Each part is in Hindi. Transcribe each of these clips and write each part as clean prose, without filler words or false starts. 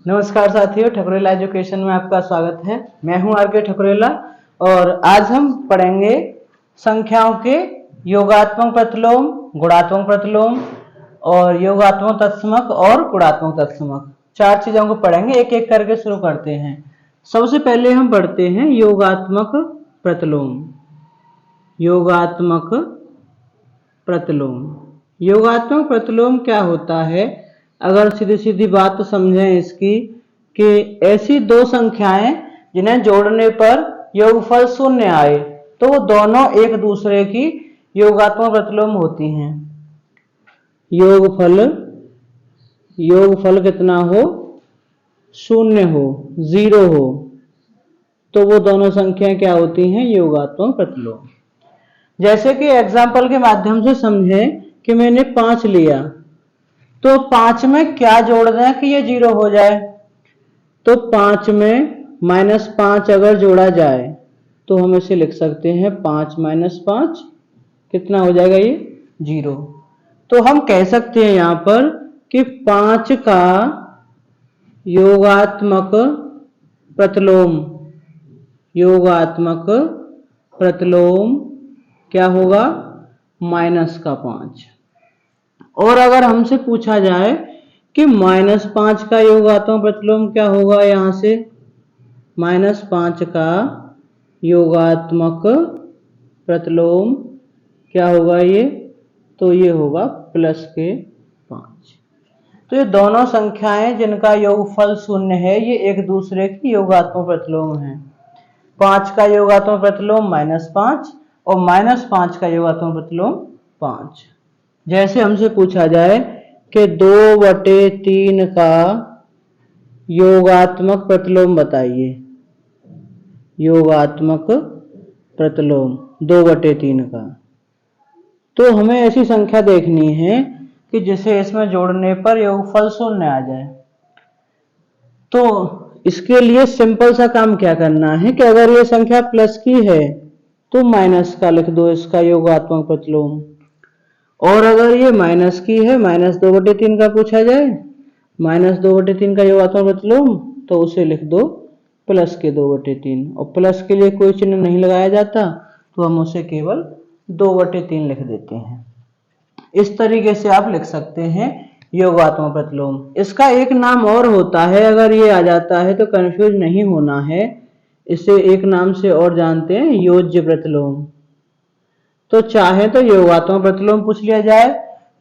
नमस्कार साथियों, ठकुरेला एजुकेशन में आपका स्वागत है। मैं हूं आर के ठकुरेला और आज हम पढ़ेंगे संख्याओं के योगात्मक प्रतिलोम, गुणात्मक प्रतिलोम और योगात्मक तत्समक और गुणात्मक तत्समक। चार चीजों को पढ़ेंगे, एक एक करके शुरू करते हैं। सबसे पहले हम पढ़ते हैं योगात्मक प्रतिलोम। योगात्मक प्रतिलोम, योगात्मक प्रतिलोम क्या होता है? अगर सीधी सीधी बात तो समझें इसकी कि ऐसी दो संख्याएं जिन्हें जोड़ने पर योगफल शून्य आए तो वो दोनों एक दूसरे की योगात्मक प्रतिलोम होती हैं। योगफल कितना हो? शून्य हो, जीरो हो, तो वो दोनों संख्याएं क्या होती हैं? योगात्मक प्रतिलोम। जैसे कि एग्जाम्पल के माध्यम से समझें कि मैंने 5 लिया तो 5 में क्या जोड़ दें कि ये 0 हो जाए? तो 5 में -5 अगर जोड़ा जाए तो हम इसे लिख सकते हैं 5 - 5 कितना हो जाएगा? ये 0। तो हम कह सकते हैं यहां पर कि 5 का योगात्मक प्रतिलोम क्या होगा? -5। और अगर हमसे पूछा जाए कि -5 का योगात्मक प्रतिलोम क्या होगा, यहां से -5 का योगात्मक प्रतिलोम क्या होगा ये? तो ये होगा +5। तो ये दोनों संख्याएं जिनका योगफल शून्य है ये एक दूसरे की योगात्मक प्रतिलोम है। 5 का योगात्मक प्रतिलोम -5 और -5 का योगात्मक प्रतिलोम 5। जैसे हमसे पूछा जाए कि 2/3 का योगात्मक प्रतिलोम बताइए। योगात्मक प्रतिलोम 2/3 का, तो हमें ऐसी संख्या देखनी है कि जिसे इसमें जोड़ने पर योगफल शून्य आ जाए। तो इसके लिए सिंपल सा काम क्या करना है कि अगर ये संख्या प्लस की है तो माइनस का लिख दो इसका योगात्मक प्रतिलोम, और अगर ये माइनस की है, -2/3 का पूछा जाए, -2/3 का योगात्मक प्रतिलोम, तो उसे लिख दो प्लस के 2/3। और प्लस के लिए कोई चिन्ह नहीं लगाया जाता तो हम उसे केवल 2/3 लिख देते हैं। इस तरीके से आप लिख सकते हैं योगात्मक प्रतिलोम। इसका एक नाम और होता है, अगर ये आ जाता है तो कंफ्यूज नहीं होना है, इसे एक नाम से और जानते हैं, योज्य प्रतिलोम। तो चाहे तो योगात्मक प्रतिलोम पूछ लिया जाए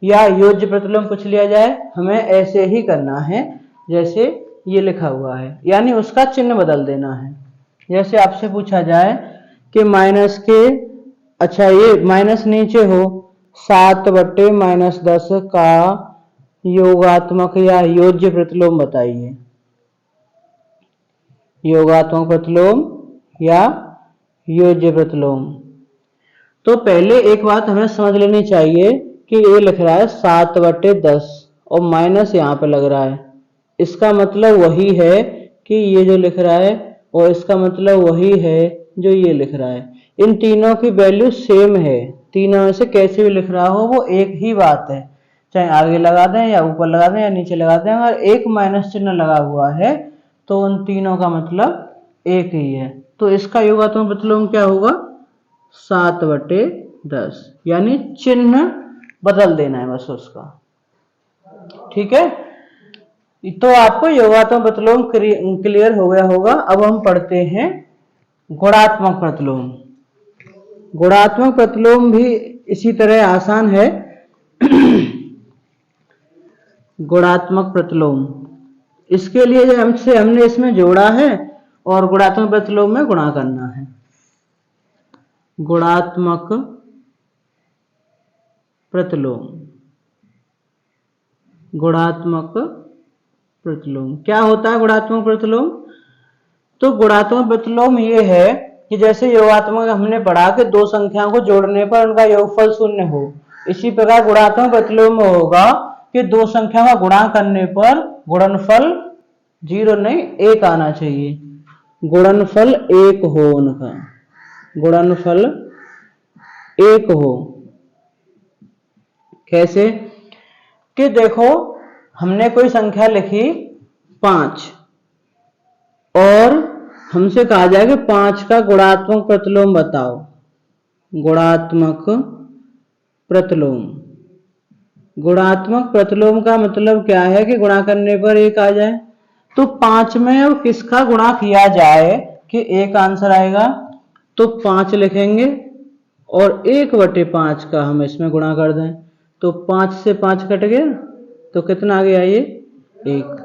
या योज्य प्रतिलोम पूछ लिया जाए, हमें ऐसे ही करना है जैसे ये लिखा हुआ है, यानी उसका चिन्ह बदल देना है। जैसे आपसे पूछा जाए कि माइनस के, अच्छा ये माइनस नीचे हो, 7/-10 का योगात्मक या योज्य प्रतिलोम बताइए। योगात्मक प्रतिलोम या योज्य प्रतिलोम। तो पहले एक बात हमें समझ लेनी चाहिए कि ये लिख रहा है 7/10 और माइनस यहाँ पे लग रहा है, इसका मतलब वही है कि ये जो लिख रहा है, और इसका मतलब वही है जो ये लिख रहा है। इन तीनों की वैल्यू सेम है, तीनों में से कैसे भी लिख रहा हो वो एक ही बात है, चाहे आगे लगा दें या ऊपर लगा दें या नीचे लगा दें। अगर एक माइनस चिन्ह लगा हुआ है तो उन तीनों का मतलब एक ही है। तो इसका योगात्मक प्रतिलोम क्या होगा? 7/10, यानी चिन्ह बदल देना है बस उसका। ठीक है, तो आपको योगात्मक प्रतिलोम क्लियर हो गया होगा। अब हम पढ़ते हैं गुणात्मक प्रतिलोम। गुणात्मक प्रतिलोम भी इसी तरह आसान है। गुणात्मक प्रतिलोम, इसके लिए हमने इसमें जोड़ा है और गुणात्मक प्रतिलोम में गुणा करना है। गुणात्मक प्रतिलोम, गुणात्मक प्रतिलोम क्या होता है? गुणात्मक प्रतिलोम, तो गुणात्मक प्रतिलोम ये है कि जैसे योगात्मक हमने पढ़ा कि दो संख्याओं को जोड़ने पर उनका योगफल शून्य हो, इसी प्रकार गुणात्मक प्रतिलोम में होगा कि दो संख्याओं का गुणा करने पर गुणनफल 0 नहीं 1 आना चाहिए। गुणनफल 1 हो उनका, गुणनफल 1 हो। कैसे? कि देखो हमने कोई संख्या लिखी 5, और हमसे कहा जाए कि 5 का गुणात्मक प्रतिलोम बताओ। गुणात्मक प्रतिलोम, गुणात्मक प्रतिलोम का मतलब क्या है कि गुणा करने पर 1 आ जाए। तो 5 में अब किसका गुणा किया जाए कि 1 आंसर आएगा, तो 5 लिखेंगे और 1/5 का हम इसमें गुणा कर दें, तो 5 से 5 कट गया, तो कितना आ गया ये 1।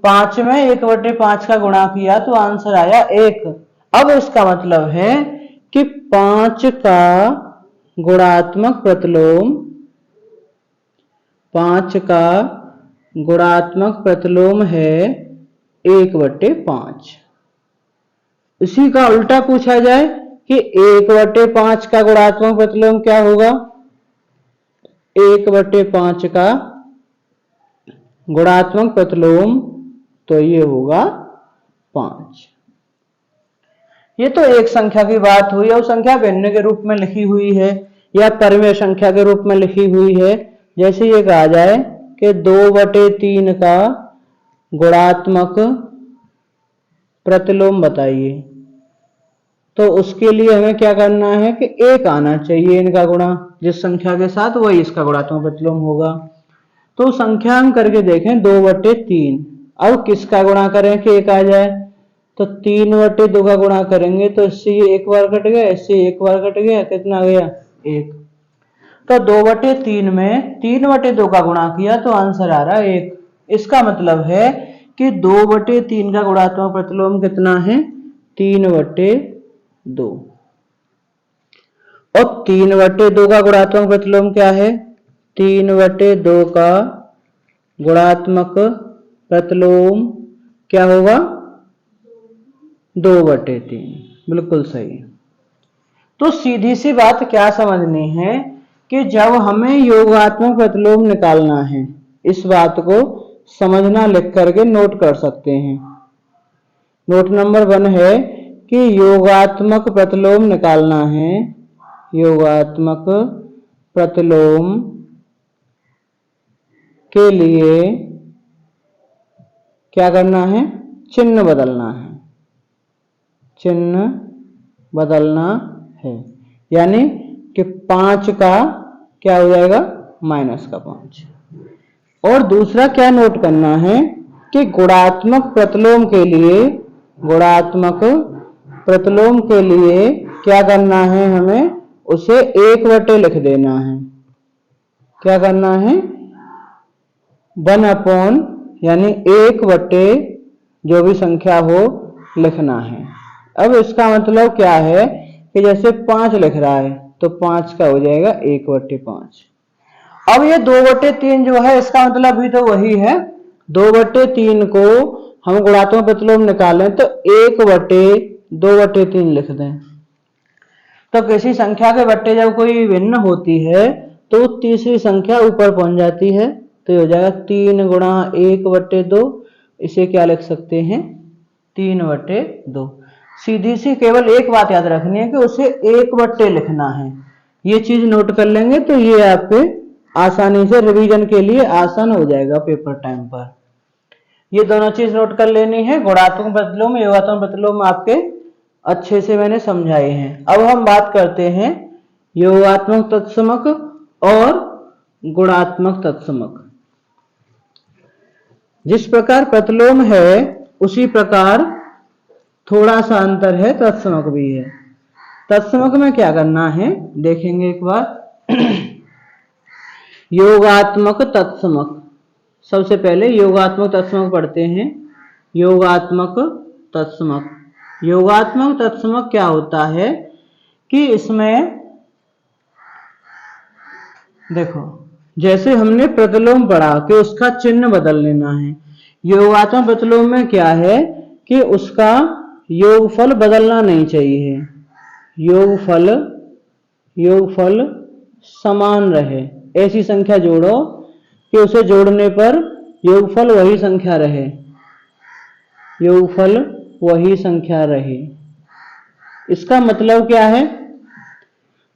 5 में 1/5 का गुणा किया तो आंसर आया 1। अब इसका मतलब है कि 5 का गुणात्मक प्रतिलोम, 5 का गुणात्मक प्रतिलोम है 1/5। इसी का उल्टा पूछा जाए कि 1/5 का गुणात्मक प्रतिलोम क्या होगा। 1/5 का गुणात्मक प्रतिलोम तो ये होगा 5। ये तो एक संख्या की बात हुई और संख्या भिन्न के रूप में लिखी हुई है या परिमेय संख्या के रूप में लिखी हुई है। जैसे ये कहा जाए कि 2/3 का गुणात्मक प्रतिलोम बताइए, तो उसके लिए हमें क्या करना है कि 1 आना चाहिए इनका गुणा जिस संख्या के साथ, वही इसका गुणात्मक प्रतिलोम होगा। तो संख्या हम करके देखें 2/3। अब किसका गुणा करें कि 1 आ जाए, तो 3/2 का गुणा करेंगे तो इससे ये 1 बार कट गया, इससे 1 बार कट गया, कितना आ गया 1। तो 2/3 में 3/2 का गुणा किया तो आंसर आ रहा है 1। इसका मतलब है कि 2/3 का गुणात्मक प्रतिलोम कितना है 3/2। और 3/2 का गुणात्मक प्रतिलोम क्या है, 3/2 का गुणात्मक प्रतिलोम क्या होगा 2/3। बिल्कुल सही। तो सीधी सी बात क्या समझनी है कि जब हमें योगात्मक प्रतिलोम निकालना है, इस बात को समझना लिख करके नोट कर सकते हैं। नोट नंबर 1 है कि योगात्मक प्रतिलोम निकालना है। योगात्मक प्रतिलोम के लिए क्या करना है, चिन्ह बदलना है। चिन्ह बदलना है, यानी कि 5 का क्या हो जाएगा -5। और दूसरा क्या नोट करना है कि गुणात्मक प्रतिलोम के लिए, गुणात्मक प्रतिलोम के लिए क्या करना है, हमें उसे 1/, लिख देना है। क्या करना है 1/, यानी 1/, जो भी संख्या हो लिखना है। अब इसका मतलब क्या है कि जैसे 5 लिख रहा है तो 5 का हो जाएगा 1/5। अब ये 2/3 जो है इसका मतलब भी तो वही है। 2/3 को हम गुणात्मक प्रतिलोम निकालें तो 1/2/3 लिख दें। तो किसी संख्या के बट्टे जब कोई भिन्न होती है तो तीसरी संख्या ऊपर पहुंच जाती है, तो ये हो जाएगा 3 × 1/2। इसे क्या लिख सकते हैं 3/2। सीधी सी केवल एक बात याद रखनी है कि उसे 1/, लिखना है। ये चीज नोट कर लेंगे तो ये आपके आसानी से रिवीजन के लिए आसान हो जाएगा पेपर टाइम पर। ये दोनों चीज नोट कर लेनी है। गुणात्मक प्रतिलोम, योगात्मक प्रतिलोम आपके अच्छे से मैंने समझाए हैं। अब हम बात करते हैं योगात्मक तत्समक और गुणात्मक तत्समक। जिस प्रकार प्रतिलोम है उसी प्रकार थोड़ा सा अंतर है, तत्समक भी है। तत्समक में क्या करना है देखेंगे एक बार। योगात्मक तत्समक, सबसे पहले योगात्मक तत्समक पढ़ते हैं। योगात्मक तत्समक, योगात्मक तत्समक क्या होता है कि इसमें देखो, जैसे हमने प्रतिलोम पढ़ा कि उसका चिन्ह बदल लेना है। योगात्मक प्रतिलोम में क्या है कि उसका योगफल बदलना नहीं चाहिए, योगफल समान रहे। ऐसी संख्या जोड़ो कि उसे जोड़ने पर योगफल वही संख्या रहे, योगफल वही संख्या रहे। इसका मतलब क्या है,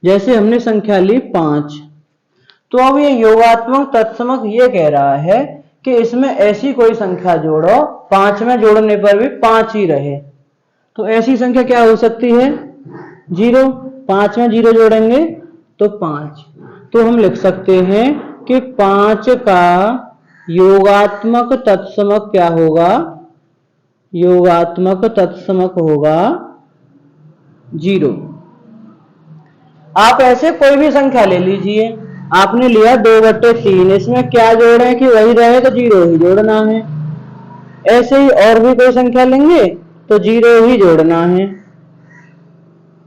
जैसे हमने संख्या ली 5, तो अब ये योगात्मक तत्समक ये कह रहा है कि इसमें ऐसी कोई संख्या जोड़ो 5 में जोड़ने पर भी 5 ही रहे। तो ऐसी संख्या क्या हो सकती है? 0। 5 में 0 जोड़ेंगे तो 5। तो हम लिख सकते हैं कि 5 का योगात्मक तत्समक क्या होगा? योगात्मक तत्समक होगा 0। आप ऐसे कोई भी संख्या ले लीजिए। आपने लिया 2/3, इसमें क्या जोड़ें कि वही रहे तो 0 ही जोड़ना है। ऐसे ही और भी कोई संख्या लेंगे तो 0 ही जोड़ना है,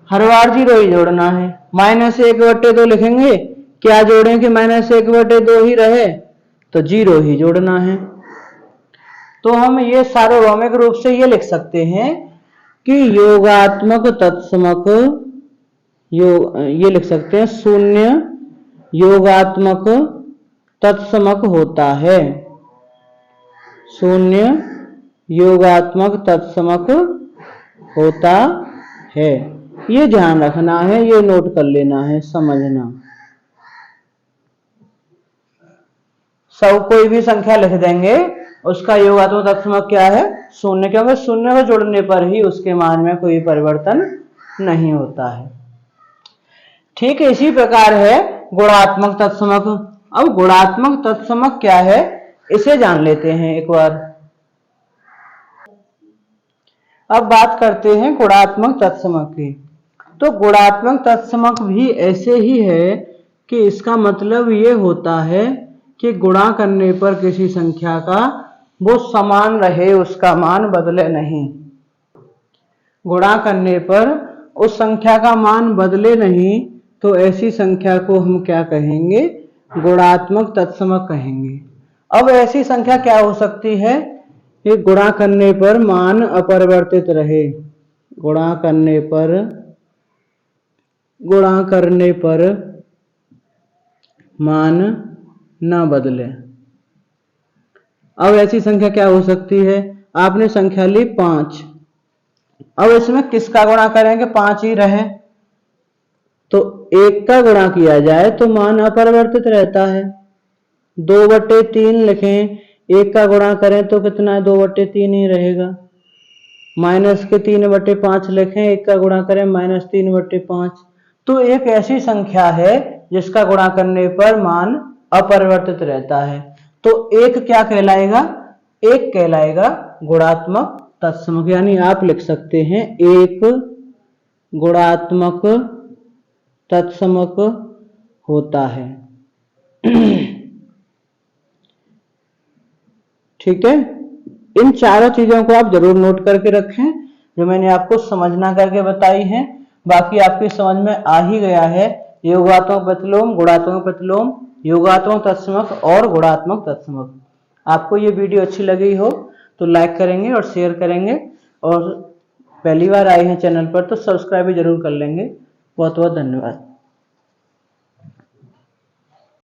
हर बार 0 ही जोड़ना है। -1/2 लिखेंगे, क्या जोड़ें कि -1/2 ही रहे तो 0 ही जोड़ना है। तो हम ये सार्वभौमिक रूप से ये लिख सकते हैं कि योगात्मक तत्समक ये लिख सकते हैं 0 योगात्मक तत्समक होता है। 0 योगात्मक तत्समक होता है। ये ध्यान रखना है, ये नोट कर लेना है, समझना। सब कोई भी संख्या लिख देंगे, उसका योगात्मक तत्समक क्या है? 0, क्योंकि 0 को जोड़ने पर ही उसके मान में कोई परिवर्तन नहीं होता है। ठीक इसी प्रकार है गुणात्मक तत्समक। अब गुणात्मक तत्समक क्या है इसे जान लेते हैं एक बार। अब बात करते हैं गुणात्मक तत्समक की। तो गुणात्मक तत्समक भी ऐसे ही है कि इसका मतलब ये होता है कि गुणा करने पर किसी संख्या का वो समान रहे, उसका मान बदले नहीं। गुणा करने पर उस संख्या का मान बदले नहीं, तो ऐसी संख्या को हम क्या कहेंगे? गुणात्मक तत्समक कहेंगे। अब ऐसी संख्या क्या हो सकती है कि गुणा करने पर मान अपरिवर्तित रहे, गुणा करने पर मान ना बदले। अब ऐसी संख्या क्या हो सकती है? आपने संख्या ली 5, अब इसमें किसका गुणा करेंगे 5 ही रहे, तो 1 का गुणा किया जाए तो मान अपरिवर्तित रहता है। 2/3 लिखें, 1 का गुणा करें तो कितना है? 2/3 ही रहेगा। -3/5 लिखें, 1 का गुणा करें -3/5। तो एक ऐसी संख्या है जिसका गुणा करने पर मान अपरिवर्तित रहता है, तो एक क्या कहलाएगा? एक कहलाएगा गुणात्मक तत्समक। यानी आप लिख सकते हैं एक गुणात्मक तत्समक होता है। ठीक है, इन चारों चीजों को आप जरूर नोट करके रखें जो मैंने आपको समझना करके बताई है। बाकी आपकी समझ में आ ही गया है योगात्मक प्रतिलोम, गुणात्मक प्रतिलोम, योगात्मक तत्समक और गुणात्मक तत्समक। आपको ये वीडियो अच्छी लगी हो तो लाइक करेंगे और शेयर करेंगे, और पहली बार आए हैं चैनल पर तो सब्सक्राइब भी जरूर कर लेंगे। बहुत बहुत धन्यवाद।